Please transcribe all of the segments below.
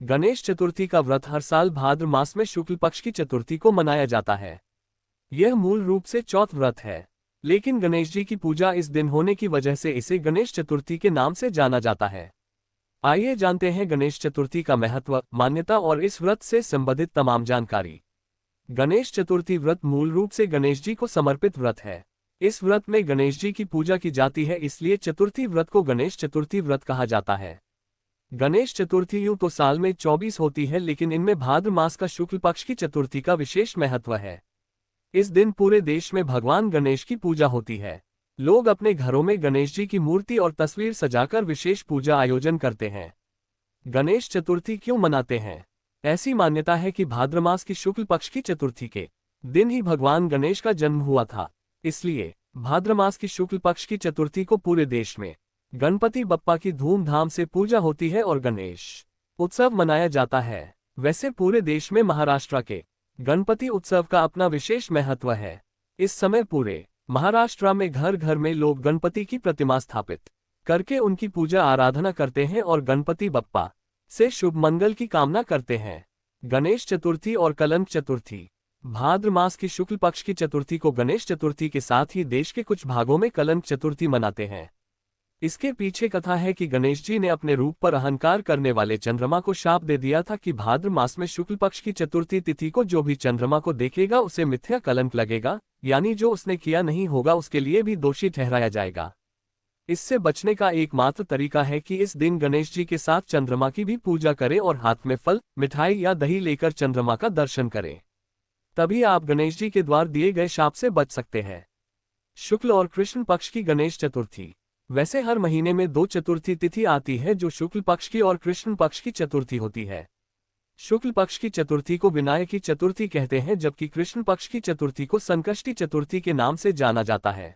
गणेश चतुर्थी का व्रत हर साल भाद्र मास में शुक्ल पक्ष की चतुर्थी को मनाया जाता है। यह मूल रूप से चौथ व्रत है, लेकिन गणेश जी की पूजा इस दिन होने की वजह से इसे गणेश चतुर्थी के नाम से जाना जाता है। आइए जानते हैं गणेश चतुर्थी का महत्व, मान्यता और इस व्रत से संबंधित तमाम जानकारी। गणेश चतुर्थी व्रत मूल रूप से गणेश जी को समर्पित व्रत है। इस व्रत में गणेश जी की पूजा की जाती है, इसलिए चतुर्थी व्रत को गणेश चतुर्थी व्रत कहा जाता है। गणेश चतुर्थी यूं तो साल में 24 होती है, लेकिन इनमें भाद्र मास का शुक्ल पक्ष की चतुर्थी का विशेष महत्व है। इस दिन पूरे देश में भगवान गणेश की पूजा होती है। लोग अपने घरों में गणेश जी की मूर्ति और तस्वीर सजाकर विशेष पूजा आयोजन करते हैं। गणेश चतुर्थी क्यों मनाते हैं? ऐसी मान्यता है कि भाद्र मास की शुक्ल पक्ष की चतुर्थी के दिन ही भगवान गणेश का जन्म हुआ था, इसलिए भाद्र मास की शुक्ल पक्ष की चतुर्थी को पूरे देश में गणपति बप्पा की धूमधाम से पूजा होती है और गणेश उत्सव मनाया जाता है। वैसे पूरे देश में महाराष्ट्र के गणपति उत्सव का अपना विशेष महत्व है। इस समय पूरे महाराष्ट्र में घर घर में लोग गणपति की प्रतिमा स्थापित करके उनकी पूजा आराधना करते हैं और गणपति बप्पा से शुभ मंगल की कामना करते हैं। गणेश चतुर्थी और कलंक चतुर्थी। भाद्र मास की शुक्ल पक्ष की चतुर्थी को गणेश चतुर्थी के साथ ही देश के कुछ भागों में कलंक चतुर्थी मनाते हैं। इसके पीछे कथा है कि गणेश जी ने अपने रूप पर अहंकार करने वाले चंद्रमा को शाप दे दिया था कि भाद्र मास में शुक्ल पक्ष की चतुर्थी तिथि को जो भी चंद्रमा को देखेगा उसे मिथ्या कलंक लगेगा, यानी जो उसने किया नहीं होगा उसके लिए भी दोषी ठहराया जाएगा। इससे बचने का एकमात्र तरीका है कि इस दिन गणेश जी के साथ चंद्रमा की भी पूजा करें और हाथ में फल, मिठाई या दही लेकर चंद्रमा का दर्शन करें। तभी आप गणेश जी के द्वार दिए गए शाप से बच सकते हैं। शुक्ल और कृष्ण पक्ष की गणेश चतुर्थी। वैसे हर महीने में 2 चतुर्थी तिथि आती है जो शुक्ल पक्ष की और कृष्ण पक्ष की चतुर्थी होती है। शुक्ल पक्ष की चतुर्थी को विनायकी चतुर्थी कहते हैं, जबकि कृष्ण पक्ष की चतुर्थी को संकष्टी चतुर्थी के नाम से जाना जाता है।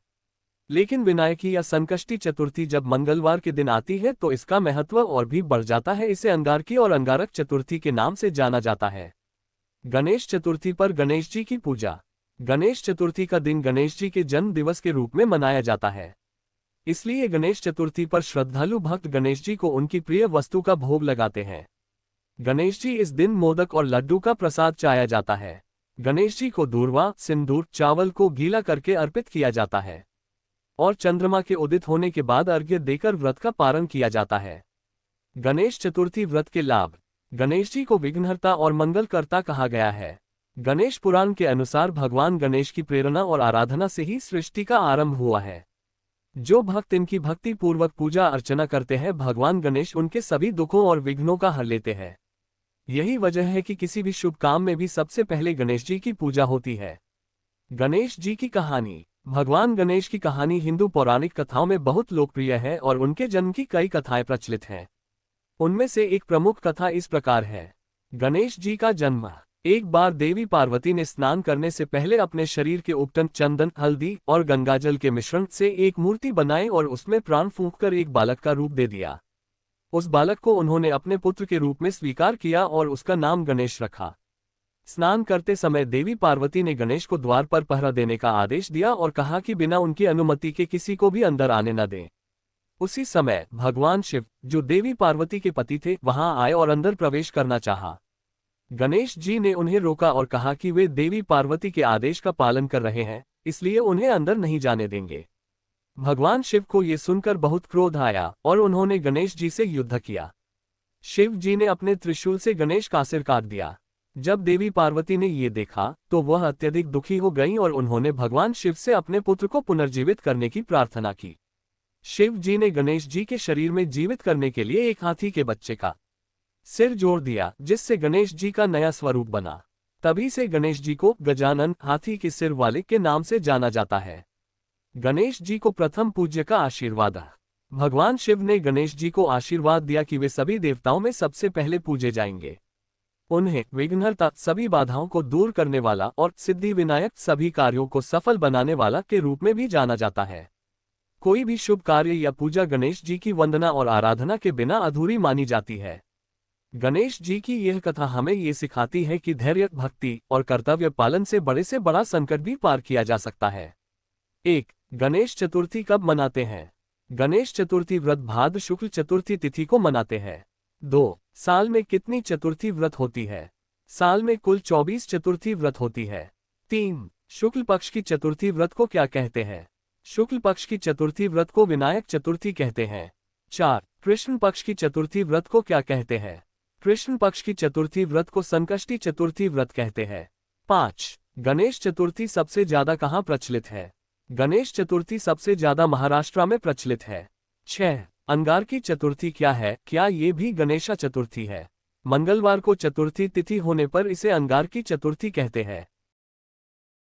लेकिन विनायकी या संकष्टी चतुर्थी जब मंगलवार के दिन आती है तो इसका महत्व और भी बढ़ जाता है। इसे अंगारकी और अंगारक चतुर्थी के नाम से जाना जाता है। गणेश चतुर्थी पर गणेश जी की पूजा। गणेश चतुर्थी का दिन गणेश जी के जन्म दिवस के रूप में मनाया जाता है, इसलिए गणेश चतुर्थी पर श्रद्धालु भक्त गणेश जी को उनकी प्रिय वस्तु का भोग लगाते हैं। गणेश जी इस दिन मोदक और लड्डू का प्रसाद चाया जाता है। गणेश जी को दूर्वा, सिंदूर, चावल को गीला करके अर्पित किया जाता है और चंद्रमा के उदित होने के बाद अर्घ्य देकर व्रत का पारण किया जाता है। गणेश चतुर्थी व्रत के लाभ। गणेश जी को विघ्नहर्ता और मंगलकर्ता कहा गया है। गणेश पुराण के अनुसार भगवान गणेश की प्रेरणा और आराधना से ही सृष्टि का आरंभ हुआ है। जो भक्त इनकी भक्ति पूर्वक पूजा अर्चना करते हैं, भगवान गणेश उनके सभी दुखों और विघ्नों का हल लेते हैं। यही वजह है कि किसी भी शुभ काम में भी सबसे पहले गणेश जी की पूजा होती है। गणेश जी की कहानी। भगवान गणेश की कहानी हिंदू पौराणिक कथाओं में बहुत लोकप्रिय है और उनके जन्म की कई कथाएं प्रचलित हैं। उनमें से एक प्रमुख कथा इस प्रकार है। गणेश जी का जन्म। एक बार देवी पार्वती ने स्नान करने से पहले अपने शरीर के उपटन चंदन, हल्दी और गंगाजल के मिश्रण से एक मूर्ति बनाई और उसमें प्राण फूंककर एक बालक का रूप दे दिया। उस बालक को उन्होंने अपने पुत्र के रूप में स्वीकार किया और उसका नाम गणेश रखा। स्नान करते समय देवी पार्वती ने गणेश को द्वार पर पहरा देने का आदेश दिया और कहा कि बिना उनकी अनुमति के किसी को भी अंदर आने न दें। उसी समय भगवान शिव, जो देवी पार्वती के पति थे, वहां आए और अंदर प्रवेश करना चाहा। गणेश जी ने उन्हें रोका और कहा कि वे देवी पार्वती के आदेश का पालन कर रहे हैं, इसलिए उन्हें अंदर नहीं जाने देंगे। भगवान शिव को ये सुनकर बहुत क्रोध आया और उन्होंने गणेश जी से युद्ध किया। शिव जी ने अपने त्रिशूल से गणेश का सिर काट दिया। जब देवी पार्वती ने ये देखा तो वह अत्यधिक दुखी हो गईं और उन्होंने भगवान शिव से अपने पुत्र को पुनर्जीवित करने की प्रार्थना की। शिव जी ने गणेश जी के शरीर में जीवित करने के लिए एक हाथी के बच्चे का सिर जोड़ दिया, जिससे गणेश जी का नया स्वरूप बना। तभी से गणेश जी को गजानन, हाथी के सिर वाले के नाम से जाना जाता है। गणेश जी को प्रथम पूज्य का आशीर्वाद। भगवान शिव ने गणेश जी को आशीर्वाद दिया कि वे सभी देवताओं में सबसे पहले पूजे जाएंगे। उन्हें विघ्नहर्ता, सभी बाधाओं को दूर करने वाला, और सिद्धि विनायक, सभी कार्यों को सफल बनाने वाला के रूप में भी जाना जाता है। कोई भी शुभ कार्य या पूजा गणेश जी की वंदना और आराधना के बिना अधूरी मानी जाती है। गणेश जी की यह कथा हमें ये सिखाती है कि धैर्य, भक्ति और कर्तव्य पालन से बड़ा संकट भी पार किया जा सकता है। 1. गणेश चतुर्थी कब मनाते हैं? गणेश चतुर्थी व्रत भाद्र शुक्ल चतुर्थी तिथि को मनाते हैं। 2. साल में कितनी चतुर्थी व्रत होती है? साल में कुल 24 चतुर्थी व्रत होती है। 3. शुक्ल पक्ष की चतुर्थी व्रत को क्या कहते हैं? शुक्ल पक्ष की चतुर्थी व्रत को विनायक चतुर्थी कहते हैं। 4. कृष्ण पक्ष की चतुर्थी व्रत को क्या कहते हैं? कृष्ण पक्ष की चतुर्थी व्रत को संकष्टी चतुर्थी व्रत कहते हैं। 5. गणेश चतुर्थी सबसे ज्यादा कहाँ प्रचलित है? गणेश चतुर्थी सबसे ज्यादा महाराष्ट्र में प्रचलित है। 6. अंगारकी चतुर्थी क्या है? क्या ये भी गणेशा चतुर्थी है? मंगलवार को चतुर्थी तिथि होने पर इसे अंगारकी चतुर्थी कहते हैं।